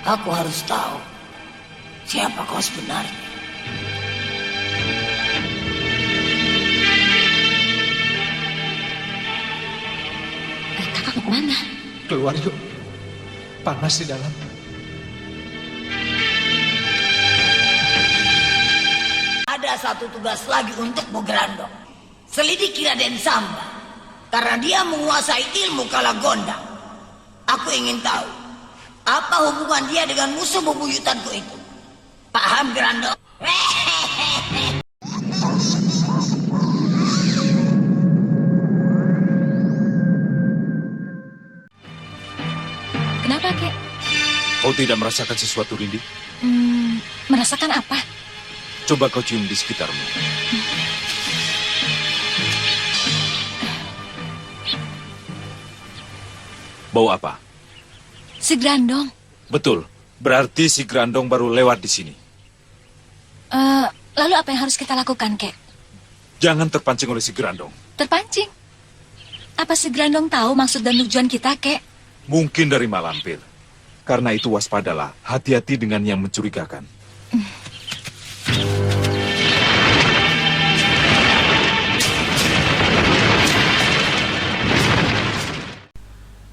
Aku harus tahu siapa kau sebenarnya. Kakak mau kemana? Keluar yuk. Panas di dalam. Ada satu tugas lagi untukmu, Grandong. Selidiki Raden Samba. Karena dia menguasai ilmu Kalagondang. Aku ingin tahu apa hubungan dia dengan musuh bebuyutanku itu. Paham, Grandong? Kenapa, Kek? Kau tidak merasakan sesuatu, Rindi? Merasakan apa? Coba kau cium di sekitarmu. Bau apa? Si Grandong. Betul, berarti si Grandong baru lewat di sini. Lalu apa yang harus kita lakukan, Kek? Jangan terpancing oleh si Grandong. Terpancing? Apa si Grandong tahu maksud dan tujuan kita, Kek? Mungkin dari Malampir. Karena itu waspadalah, hati-hati dengan yang mencurigakan.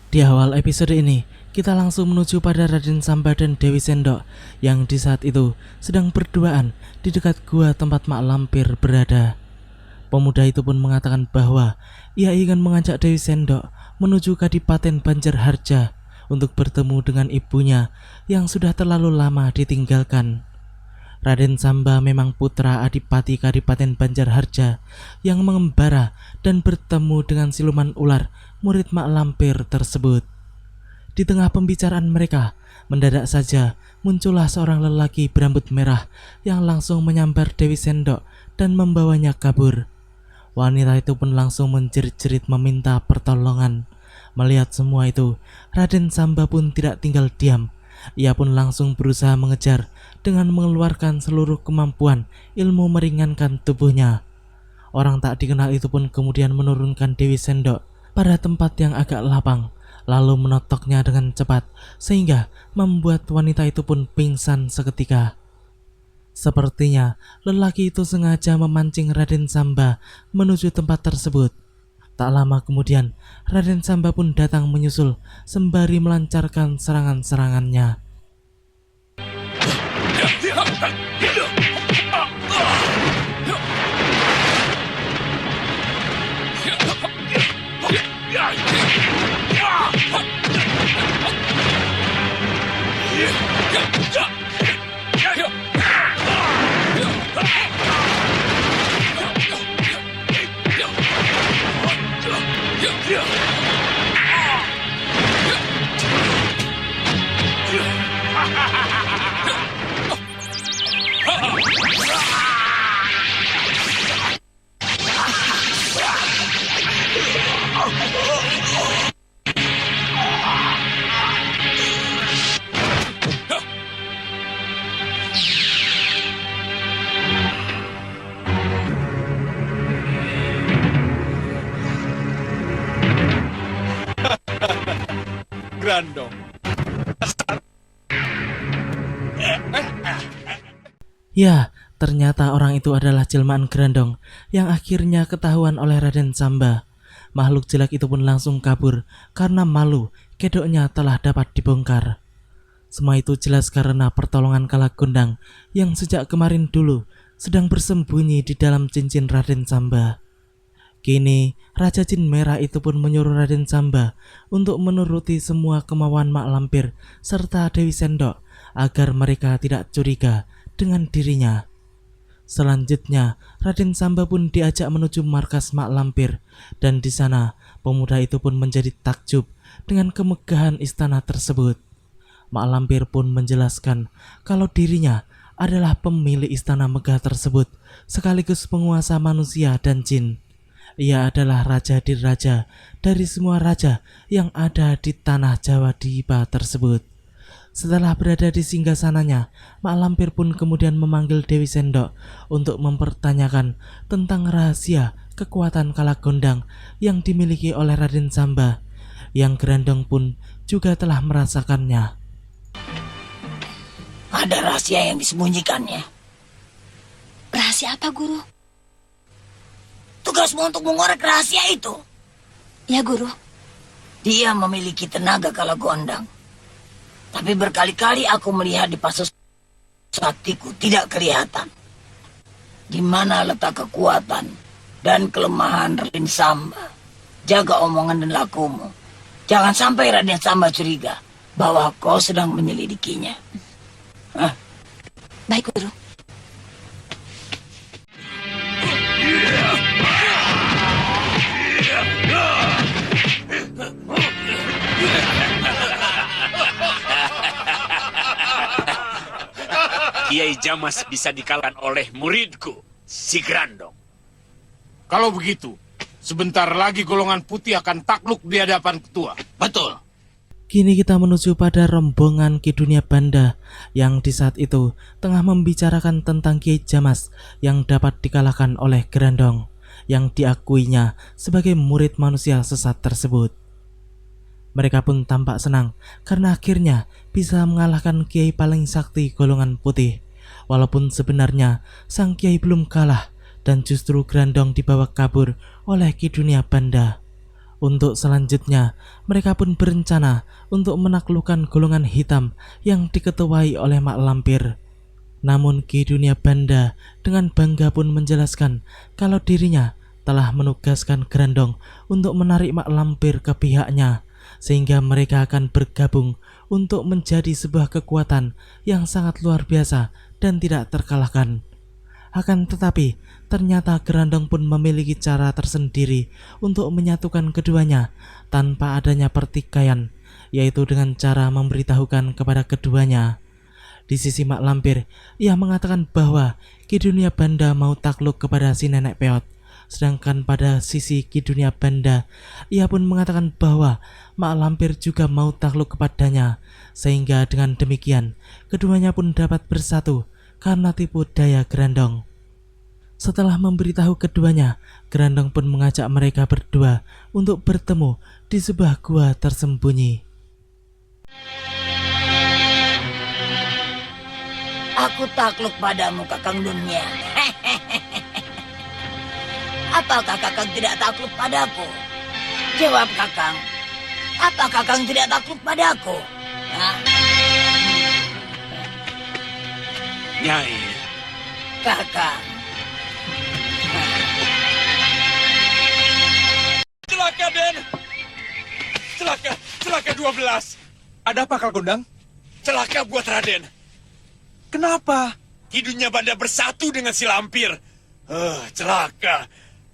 Di awal episode ini, kita langsung menuju pada Raden Samba dan Dewi Sendok yang di saat itu sedang berduaan di dekat gua tempat Mak Lampir berada. Pemuda itu pun mengatakan bahwa ia ingin mengajak Dewi Sendok menuju Kadipaten Banjarharja untuk bertemu dengan ibunya yang sudah terlalu lama ditinggalkan. Raden Samba memang putra Adipati Kadipaten Banjarharja yang mengembara dan bertemu dengan siluman ular murid Mak Lampir tersebut. Di tengah pembicaraan mereka, mendadak saja muncullah seorang lelaki berambut merah yang langsung menyambar Dewi Sendok dan membawanya kabur. Wanita itu pun langsung menjerit-jerit meminta pertolongan. Melihat semua itu, Raden Samba pun tidak tinggal diam. Ia pun langsung berusaha mengejar dengan mengeluarkan seluruh kemampuan ilmu meringankan tubuhnya. Orang tak dikenal itu pun kemudian menurunkan Dewi Sendok pada tempat yang agak lapang, lalu menotoknya dengan cepat sehingga membuat wanita itu pun pingsan seketika. Sepertinya lelaki itu sengaja memancing Raden Samba menuju tempat tersebut. Tak lama kemudian, Raden Samba pun datang menyusul sembari melancarkan serangan-serangannya. Grandong. Ya, ternyata orang itu adalah jelmaan Grandong yang akhirnya ketahuan oleh Raden Samba. Makhluk jelek itu pun langsung kabur karena malu kedoknya telah dapat dibongkar. Semua itu jelas karena pertolongan Kalagondang yang sejak kemarin dulu sedang bersembunyi di dalam cincin Raden Samba. Kini, Raja Jin Merah itu pun menyuruh Raden Samba untuk menuruti semua kemauan Mak Lampir serta Dewi Sendok agar mereka tidak curiga dengan dirinya. Selanjutnya, Raden Samba pun diajak menuju markas Mak Lampir dan di sana pemuda itu pun menjadi takjub dengan kemegahan istana tersebut. Mak Lampir pun menjelaskan kalau dirinya adalah pemilik istana megah tersebut sekaligus penguasa manusia dan jin. Ia adalah raja di raja dari semua raja yang ada di tanah Jawa Dipa tersebut. Setelah berada di singgasananya, Mak Lampir pun kemudian memanggil Dewi Sendok untuk mempertanyakan tentang rahasia kekuatan Kalagondang yang dimiliki oleh Raden Samba, yang Grandong pun juga telah merasakannya. ada rahasia yang disembunyikannya. Rahasia apa, Guru? Tugasmu untuk mengorek rahasia itu. Ya, Guru. Dia memiliki tenaga kala gondang. Tapi berkali-kali aku melihat di pasus saktiku tidak kelihatan. Di mana letak kekuatan dan kelemahan Raden Samba. Jaga omongan dan lakumu. Jangan sampai Raden Samba curiga bahwa kau sedang menyelidikinya. Hah? Baik, Guru. Kiai Jamas bisa dikalahkan oleh muridku, si Grandong. Kalau begitu, sebentar lagi golongan putih akan takluk di hadapan ketua. Betul. Kini kita menuju pada rombongan Ki Dunia Banda yang di saat itu tengah membicarakan tentang Kiai Jamas yang dapat dikalahkan oleh Grandong yang diakuinya sebagai murid manusia sesat tersebut. Mereka pun tampak senang karena akhirnya bisa mengalahkan Kiai paling sakti golongan putih. Walaupun sebenarnya sang Kiai belum kalah dan justru Grandong dibawa kabur oleh Ki Dunia Banda. Untuk selanjutnya, mereka pun berencana untuk menaklukkan golongan hitam yang diketuai oleh Mak Lampir. Namun Ki Dunia Banda dengan bangga pun menjelaskan kalau dirinya telah menugaskan Grandong untuk menarik Mak Lampir ke pihaknya, sehingga mereka akan bergabung untuk menjadi sebuah kekuatan yang sangat luar biasa dan tidak terkalahkan. Akan tetapi, ternyata Grandong pun memiliki cara tersendiri untuk menyatukan keduanya tanpa adanya pertikaian, yaitu dengan cara memberitahukan kepada keduanya. Di sisi Mak Lampir, ia mengatakan bahwa Ki Dunia Banda mau takluk kepada si Nenek Peot. Sedangkan pada sisi Ki Dunia Banda, ia pun mengatakan bahwa Mak Lampir juga mau takluk kepadanya, sehingga dengan demikian keduanya pun dapat bersatu karena tipu daya Grandong. Setelah memberitahu keduanya, Grandong pun mengajak mereka berdua untuk bertemu di sebuah gua tersembunyi. Aku takluk padamu, Kakang Dunia. Apakah Kakang tidak takluk padaku? Jawab, Kakang. Apa Kakang tidak takluk padaku? Hah? Nyai, Kakang. celaka Den! Celaka 12. Ada apa, Kal Gondang? Celaka buat Raden. Kenapa? Ki Dunia Banda bersatu dengan si Lampir. Celaka.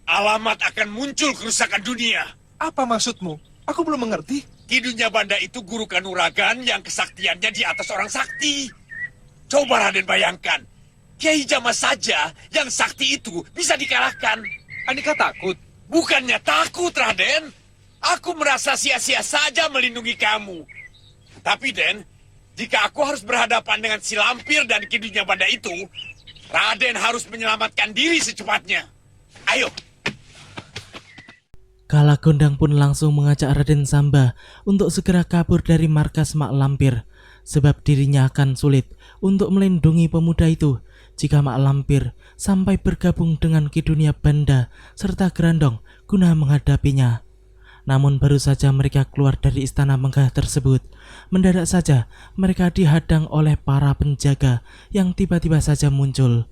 Alamat akan muncul kerusakan dunia. Apa maksudmu? Aku belum mengerti. Ki Dunia Banda itu guru kanuragan yang kesaktiannya di atas orang sakti. Coba Raden bayangkan, Kiai Jamas saja yang sakti itu bisa dikalahkan. Anika takut. Bukannya takut, Raden. Aku merasa sia-sia saja melindungi kamu. Tapi, Den, jika aku harus berhadapan dengan si Lampir dan Ki Dunia Banda itu, Raden harus menyelamatkan diri secepatnya. Ayo. Kala Gondang pun langsung mengajak Raden Samba untuk segera kabur dari markas Mak Lampir, sebab dirinya akan sulit untuk melindungi pemuda itu jika Mak Lampir sampai bergabung dengan Ki Dunia Banda serta Grandong guna menghadapinya. Namun baru saja mereka keluar dari istana megah tersebut, mendadak saja mereka dihadang oleh para penjaga yang tiba-tiba saja muncul.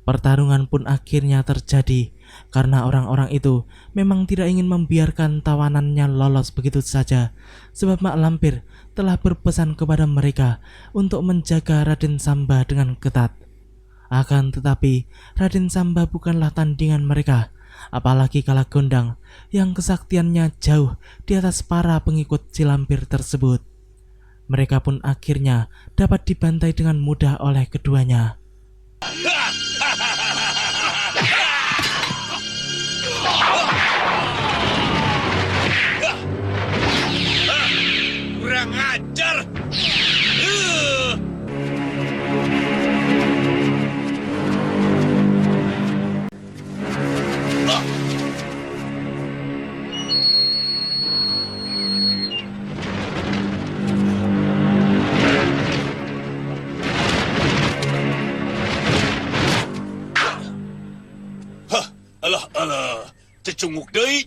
Pertarungan pun akhirnya terjadi karena orang-orang itu memang tidak ingin membiarkan tawanannya lolos begitu saja, sebab Mak Lampir telah berpesan kepada mereka untuk menjaga Raden Samba dengan ketat. Akan tetapi Raden Samba bukanlah tandingan mereka, apalagi Kala Gondang yang kesaktiannya jauh di atas para pengikut si Lampir tersebut. Mereka pun akhirnya dapat dibantai dengan mudah oleh keduanya. Kurang ajar.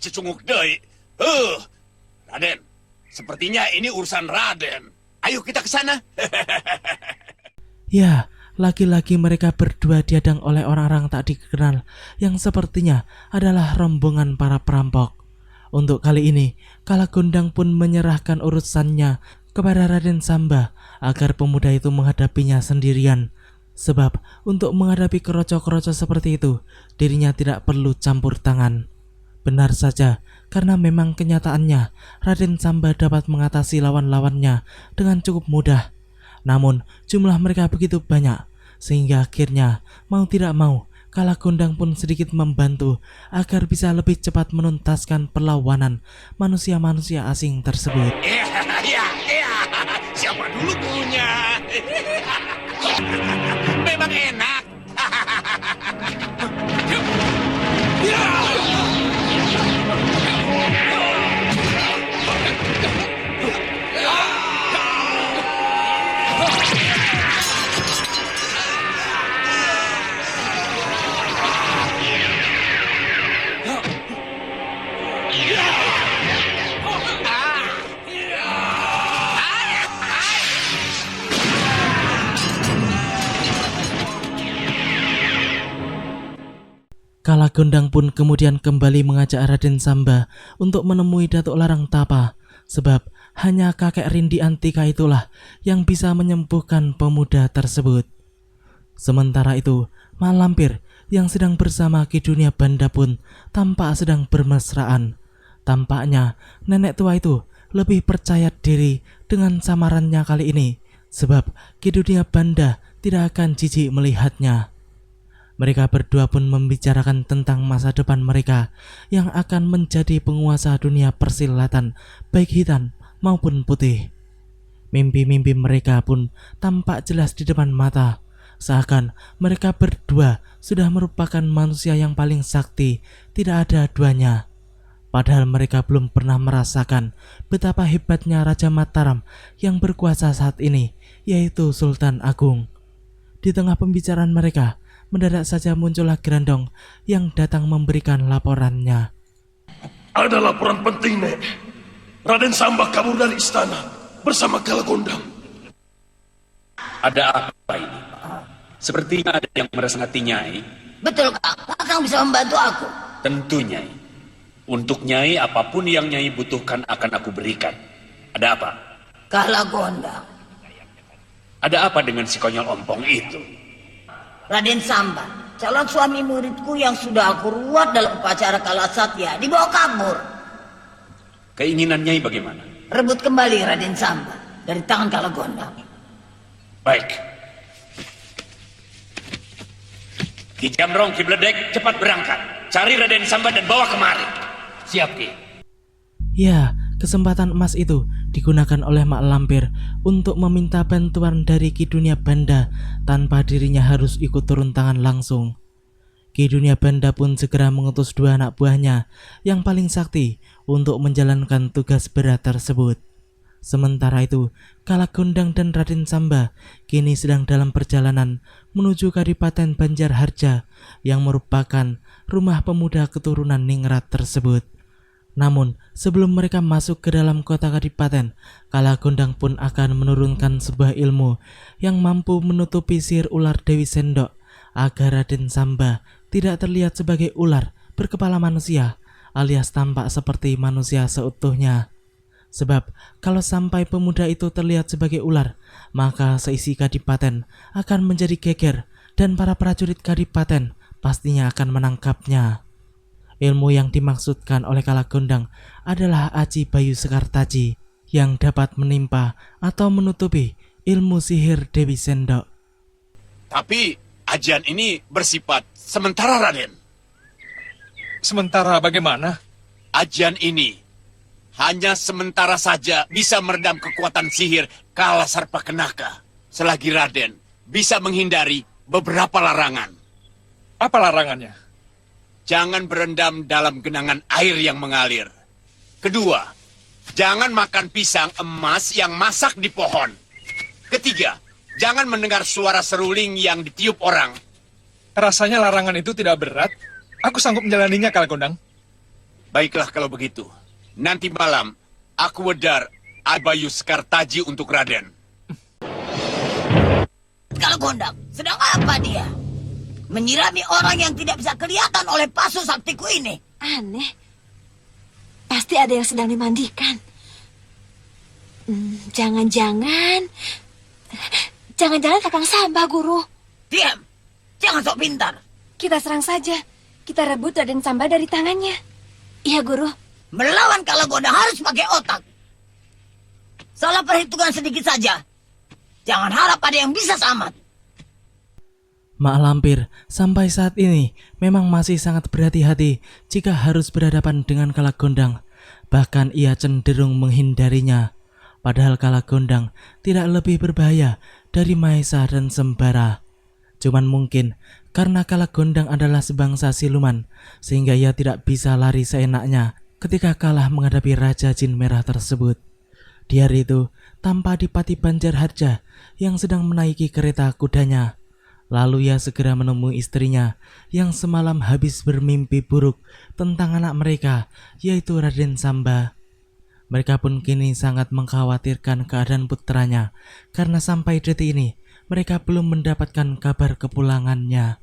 cecunguk deui. Raden, sepertinya ini urusan Raden. Ayo kita ke sana. Ya, lagi-lagi mereka berdua dihadang oleh orang-orang tak dikenal yang sepertinya adalah rombongan para perampok. Untuk kali ini, Kalagondang pun menyerahkan urusannya kepada Raden Samba agar pemuda itu menghadapinya sendirian. Sebab untuk menghadapi kerocok-kerocok seperti itu, dirinya tidak perlu campur tangan. Benar saja, karena memang kenyataannya Raden Samba dapat mengatasi lawan-lawannya dengan cukup mudah. Namun jumlah mereka begitu banyak, sehingga akhirnya mau tidak mau Kalagondang pun sedikit membantu agar bisa lebih cepat menuntaskan perlawanan manusia-manusia asing tersebut. Iya. Siapa dulu punya? Memang enak. Kalagondang pun kemudian kembali mengajak Raden Samba untuk menemui Datuk Larang Tapa, sebab hanya kakek Rindi Antika itulah yang bisa menyembuhkan pemuda tersebut. Sementara itu, Mak Lampir yang sedang bersama Ki Dunia Banda pun tampak sedang bermesraan. Tampaknya nenek tua itu lebih percaya diri dengan samarannya kali ini, sebab Ki Dunia Banda tidak akan jijik melihatnya. Mereka berdua pun membicarakan tentang masa depan mereka yang akan menjadi penguasa dunia persilatan, baik hitam maupun putih. Mimpi-mimpi mereka pun tampak jelas di depan mata, seakan mereka berdua sudah merupakan manusia yang paling sakti, tidak ada duanya. Padahal mereka belum pernah merasakan betapa hebatnya Raja Mataram yang berkuasa saat ini, yaitu Sultan Agung. Di tengah pembicaraan mereka, mendadak saja muncullah Grandong yang datang memberikan laporannya. Ada laporan penting, Nek. Raden Samba kabur dari istana bersama Kalagondang. Ada apa ini? Sepertinya ada yang meresengati Nyai. Betul, Kang. Kakang bisa membantu aku. Tentu, Nyai. Untuk Nyai, apapun yang Nyai butuhkan akan aku berikan. Ada apa? Kalagondang. Ada apa dengan si konyol ompong itu? Raden Samba, calon suami muridku yang sudah aku ruat dalam upacara Kalasatya, dibawa kabur. Keinginan Nyai bagaimana? Rebut kembali Raden Samba dari tangan Kalagondang. Baik. Ki Jamrong, Ki Bledek, cepat berangkat. Cari Raden Samba dan bawa kemari. Siap, Ki. Ya, kesempatan emas itu digunakan oleh Mak Lampir untuk meminta bantuan dari Ki Dunia Banda tanpa dirinya harus ikut turun tangan langsung. Ki Dunia Banda pun segera mengutus dua anak buahnya yang paling sakti untuk menjalankan tugas berat tersebut. Sementara itu, Kalagondang dan Raden Samba kini sedang dalam perjalanan menuju Kadipaten Banjarharja yang merupakan rumah pemuda keturunan Ningrat tersebut. Namun, sebelum mereka masuk ke dalam kota Kadipaten, Kalagondang pun akan menurunkan sebuah ilmu yang mampu menutupi sihir ular Dewi Sendok agar Raden Samba tidak terlihat sebagai ular berkepala manusia alias tampak seperti manusia seutuhnya. Sebab kalau sampai pemuda itu terlihat sebagai ular, maka seisi Kadipaten akan menjadi geger dan para prajurit Kadipaten pastinya akan menangkapnya. Ilmu yang dimaksudkan oleh Kalagondang adalah Aji Bayu Sekartaji yang dapat menimpa atau menutupi ilmu sihir Dewi Sendok. Tapi ajian ini bersifat sementara, Raden. Sementara bagaimana? Ajian ini hanya sementara saja bisa meredam kekuatan sihir Kala Sarpakenaka. Selagi Raden bisa menghindari beberapa larangan. Apa larangannya? Jangan berendam dalam genangan air yang mengalir. Kedua, jangan makan pisang emas yang masak di pohon. Ketiga, jangan mendengar suara seruling yang ditiup orang. Rasanya larangan itu tidak berat. Aku sanggup menjalaninya, Kalagondang. Baiklah kalau begitu. Nanti malam, aku wedar Abayu Sekartaji untuk Raden. Kalau Gondang, sedang apa dia? Menyirami orang yang tidak bisa kelihatan oleh pasu saktiku ini. Aneh. Pasti ada yang sedang dimandikan. Jangan-jangan Kakang Samba, Guru. Diam, jangan sok pintar. Kita serang saja. Kita rebut Raden Samba dari tangannya. Iya, Guru. Melawan Kalagondang harus pakai otak. Salah perhitungan sedikit saja. Jangan harap ada yang bisa selamat. Mak Lampir sampai saat ini memang masih sangat berhati-hati jika harus berhadapan dengan Kalagondang. Bahkan ia cenderung menghindarinya. Padahal Kalagondang tidak lebih berbahaya dari Maesa dan Sembara. Cuman mungkin karena Kalagondang adalah sebangsa siluman, sehingga ia tidak bisa lari seenaknya ketika kalah menghadapi Raja Jin Merah tersebut. Di hari itu, tanpa Adipati Banjarharja yang sedang menaiki kereta kudanya. Lalu ia segera menemui istrinya yang semalam habis bermimpi buruk tentang anak mereka, yaitu Raden Samba. Mereka pun kini sangat mengkhawatirkan keadaan putranya, karena sampai detik ini mereka belum mendapatkan kabar kepulangannya.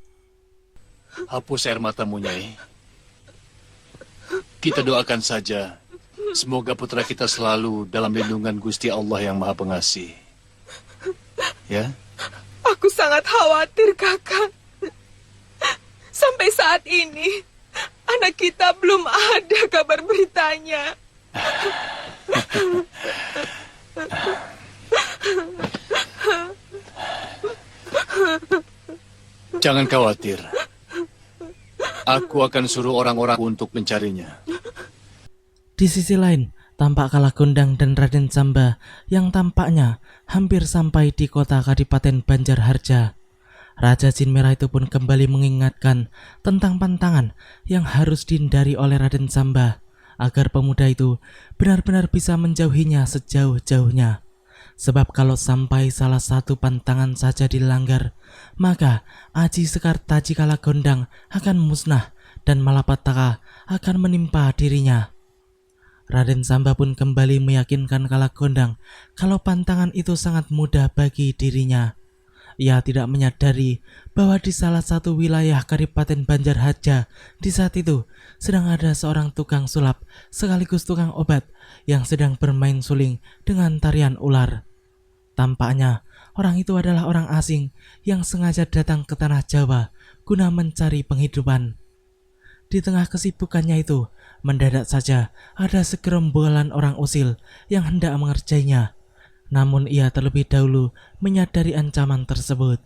Hapus air matamu, Nyai. Kita doakan saja, semoga putra kita selalu dalam lindungan Gusti Allah yang Maha Pengasih. Ya? Aku sangat khawatir, Kakak. Sampai saat ini, anak kita belum ada kabar beritanya. Jangan khawatir. Aku akan suruh orang-orang untuk mencarinya. Di sisi lain, tampak Kalagondang dan Raden Samba yang tampaknya hampir sampai di kota Kadipaten Banjarharja. Raja Jin Merah itu pun kembali mengingatkan tentang pantangan yang harus dihindari oleh Raden Samba agar pemuda itu benar-benar bisa menjauhinya sejauh-jauhnya. Sebab kalau sampai salah satu pantangan saja dilanggar, maka Aji Sekartaji Kalagondang akan musnah dan malapetaka akan menimpa dirinya. Raden Samba pun kembali meyakinkan Kalagondang kalau pantangan itu sangat mudah bagi dirinya. Ia tidak menyadari bahwa di salah satu wilayah Kadipaten Banjarharja di saat itu sedang ada seorang tukang sulap sekaligus tukang obat yang sedang bermain suling dengan tarian ular. Tampaknya orang itu adalah orang asing yang sengaja datang ke tanah Jawa guna mencari penghidupan. Di tengah kesibukannya itu, mendadak saja ada segerombolan orang usil yang hendak mengerjainya. Namun ia terlebih dahulu menyadari ancaman tersebut.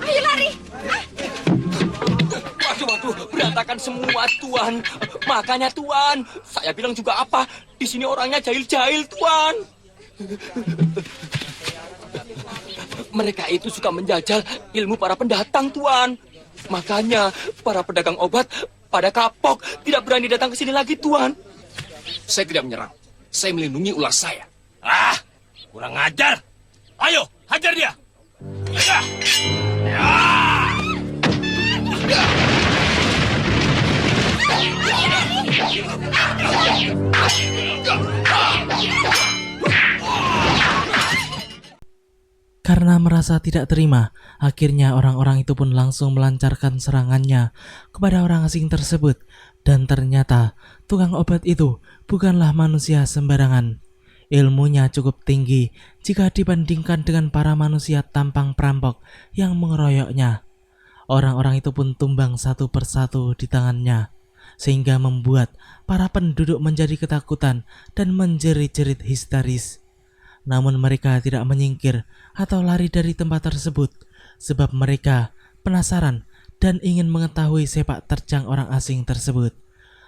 Ayo lari! Waduh, berantakan semua, Tuan. Makanya, Tuan, saya bilang juga apa? Di sini orangnya jahil-jahil, Tuan. Mereka itu suka menjajal ilmu para pendatang, Tuan. Makanya para pedagang obat pada kapok, tidak berani datang ke sini lagi, Tuan. Saya tidak menyerang. Saya melindungi ular saya. Ah, kurang ajar. Ayo, hajar dia. Ya. Ya. Ya. Karena merasa tidak terima, akhirnya orang-orang itu pun langsung melancarkan serangannya kepada orang asing tersebut. Dan ternyata tukang obat itu bukanlah manusia sembarangan. Ilmunya cukup tinggi jika dibandingkan dengan para manusia tampang perampok yang mengeroyoknya. Orang-orang itu pun tumbang satu persatu di tangannya, sehingga membuat para penduduk menjadi ketakutan dan menjerit-jerit histeris. Namun mereka tidak menyingkir atau lari dari tempat tersebut, sebab mereka penasaran dan ingin mengetahui sepak terjang orang asing tersebut.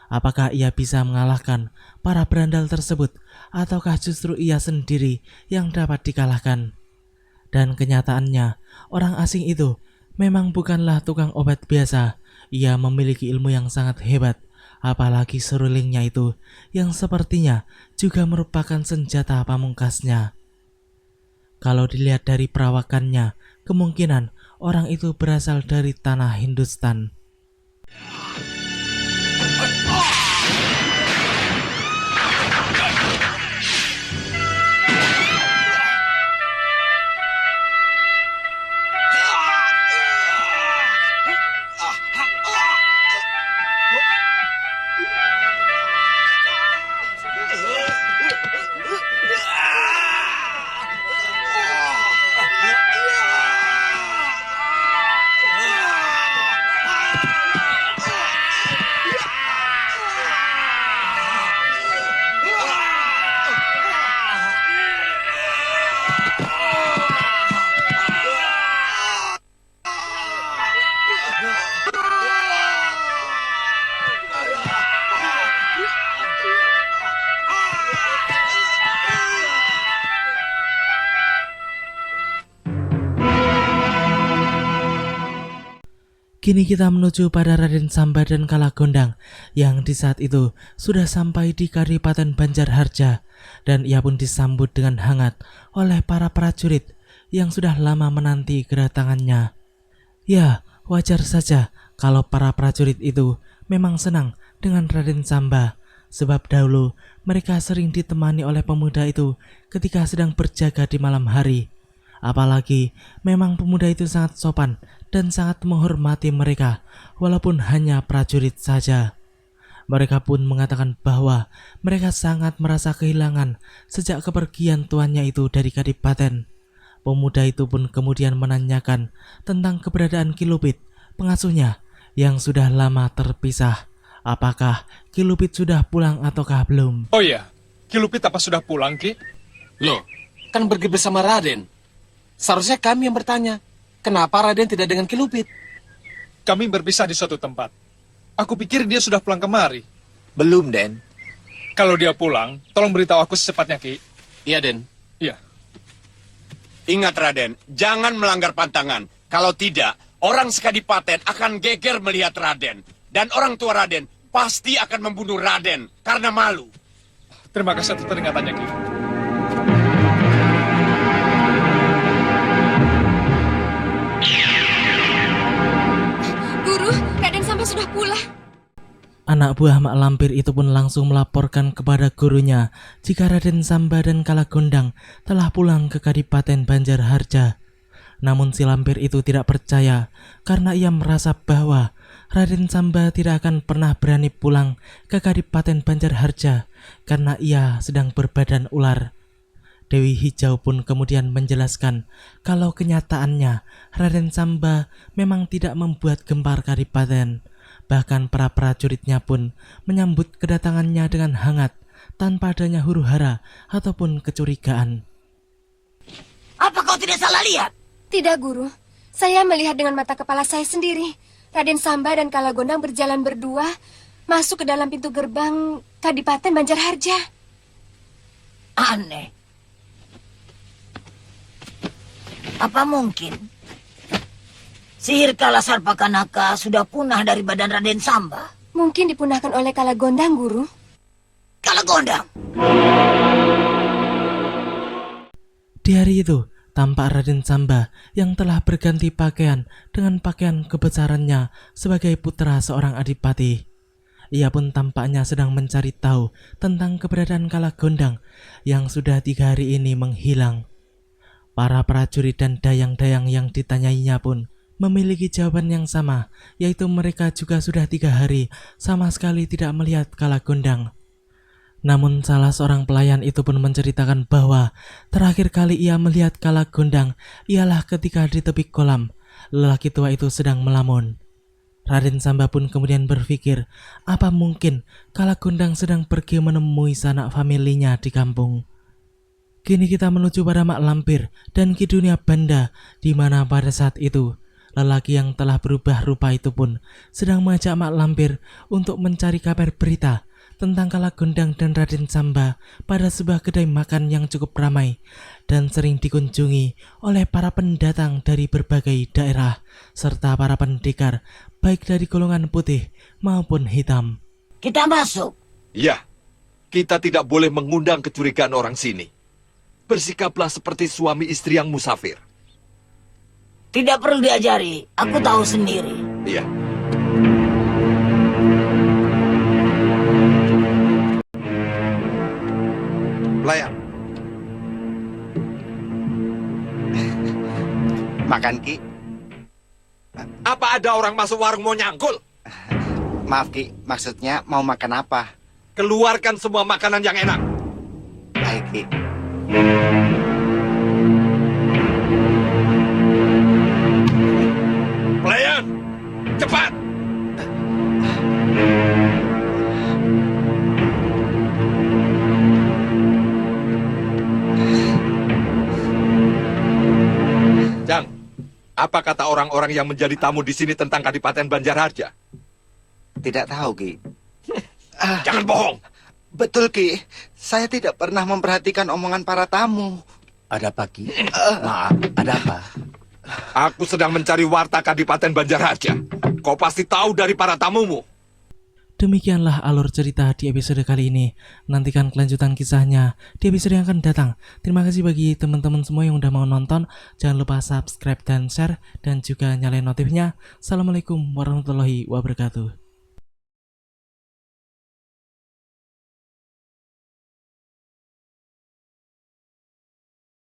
Apakah ia bisa mengalahkan para berandal tersebut, ataukah justru ia sendiri yang dapat dikalahkan? Dan kenyataannya, orang asing itu memang bukanlah tukang obat biasa. Ia memiliki ilmu yang sangat hebat. Apalagi serulingnya itu yang sepertinya juga merupakan senjata pamungkasnya. Kalau dilihat dari perawakannya, kemungkinan orang itu berasal dari tanah Hindustan. Kini kita menuju pada Raden Samba dan Kalagondang yang di saat itu sudah sampai di Kadipaten Banjarharja, dan ia pun disambut dengan hangat oleh para prajurit yang sudah lama menanti kedatangannya. Ya, wajar saja kalau para prajurit itu memang senang dengan Raden Samba, sebab dahulu mereka sering ditemani oleh pemuda itu ketika sedang berjaga di malam hari. Apalagi memang pemuda itu sangat sopan dan sangat menghormati mereka, walaupun hanya prajurit saja. Mereka pun mengatakan bahwa mereka sangat merasa kehilangan sejak kepergian tuannya itu dari Kadipaten. Pemuda itu pun kemudian menanyakan tentang keberadaan Ki Lupit, pengasuhnya yang sudah lama terpisah. Apakah Ki Lupit sudah pulang ataukah belum? Oh iya, Ki Lupit apa sudah pulang, Ki? Loh, kan pergi bersama Raden. Seharusnya kami yang bertanya, kenapa Raden tidak dengan Ki Lupit? Kami berpisah di suatu tempat. Aku pikir dia sudah pulang kemari. Belum, Den. Kalau dia pulang, tolong beritahu aku secepatnya, Ki. Iya, Den. Iya. Ingat, Raden, jangan melanggar pantangan. Kalau tidak, orang sekadipaten akan geger melihat Raden. Dan orang tua Raden pasti akan membunuh Raden karena malu. Terima kasih atas peringatannya, Ki. Guru, Raden Samba sudah pulang. Anak buah Mak Lampir itu pun langsung melaporkan kepada gurunya jika Raden Samba dan Kalagondang telah pulang ke Kadipaten Banjarharja. Namun si Lampir itu tidak percaya karena ia merasa bahwa Raden Samba tidak akan pernah berani pulang ke Kadipaten Banjarharja karena ia sedang berbadan ular. Dewi Hijau pun kemudian menjelaskan kalau kenyataannya Raden Samba memang tidak membuat gempar Kadipaten. Bahkan para prajuritnya pun menyambut kedatangannya dengan hangat tanpa adanya huru-hara ataupun kecurigaan. Apa kau tidak salah lihat? Tidak, Guru. Saya melihat dengan mata kepala saya sendiri. Raden Samba dan Kalagondang berjalan berdua masuk ke dalam pintu gerbang Kadipaten Banjarharja. Aneh. Apa mungkin sihir Kala Sarpakanaka sudah punah dari badan Raden Samba? Mungkin dipunahkan oleh Kalagondang, Guru. Kalagondang! Di hari itu, tampak Raden Samba yang telah berganti pakaian dengan pakaian kebesarannya sebagai putra seorang adipati. Ia pun tampaknya sedang mencari tahu tentang keberadaan Kalagondang yang sudah 3 hari ini menghilang. Para prajurit dan dayang-dayang yang ditanyainya pun memiliki jawaban yang sama, yaitu mereka juga sudah 3 hari sama sekali tidak melihat Kalagondang. Namun salah seorang pelayan itu pun menceritakan bahwa terakhir kali ia melihat Kalagondang ialah ketika di tepi kolam, lelaki tua itu sedang melamun. Raden Samba pun kemudian berpikir, apa mungkin Kalagondang sedang pergi menemui sanak familinya di kampung. Kini kita menuju pada Mak Lampir dan Ki Dunia Banda, di mana pada saat itu lelaki yang telah berubah rupa itu pun sedang mengajak Mak Lampir untuk mencari kabar berita tentang Kalagondang dan Raden Samba pada sebuah kedai makan yang cukup ramai dan sering dikunjungi oleh para pendatang dari berbagai daerah serta para pendekar baik dari golongan putih maupun hitam. Kita masuk. Ya, kita tidak boleh mengundang kecurigaan orang sini. Bersikaplah seperti suami istri yang musafir. Tidak perlu diajari, aku tahu sendiri. Iya. Pelayan. Makan, Ki. Apa ada orang masuk warung mau nyangkul? Maaf, Ki. Maksudnya mau makan apa? Keluarkan semua makanan yang enak. Baik, Ki. Pelayan, cepat! Jang, apa kata orang-orang yang menjadi tamu di sini tentang Kadipaten Banjarharja? Tidak tahu, Ki. Jangan bohong. Betul, Ki. Saya tidak pernah memperhatikan omongan para tamu. Ada apa, Ki? Maaf, ada apa? Aku sedang mencari warta Kadipaten Banjarharja. Kau pasti tahu dari para tamumu. Demikianlah alur cerita di episode kali ini. Nantikan kelanjutan kisahnya di episode yang akan datang. Terima kasih bagi teman-teman semua yang udah mau nonton. Jangan lupa subscribe dan share, dan juga nyalain notifnya. Assalamualaikum warahmatullahi wabarakatuh.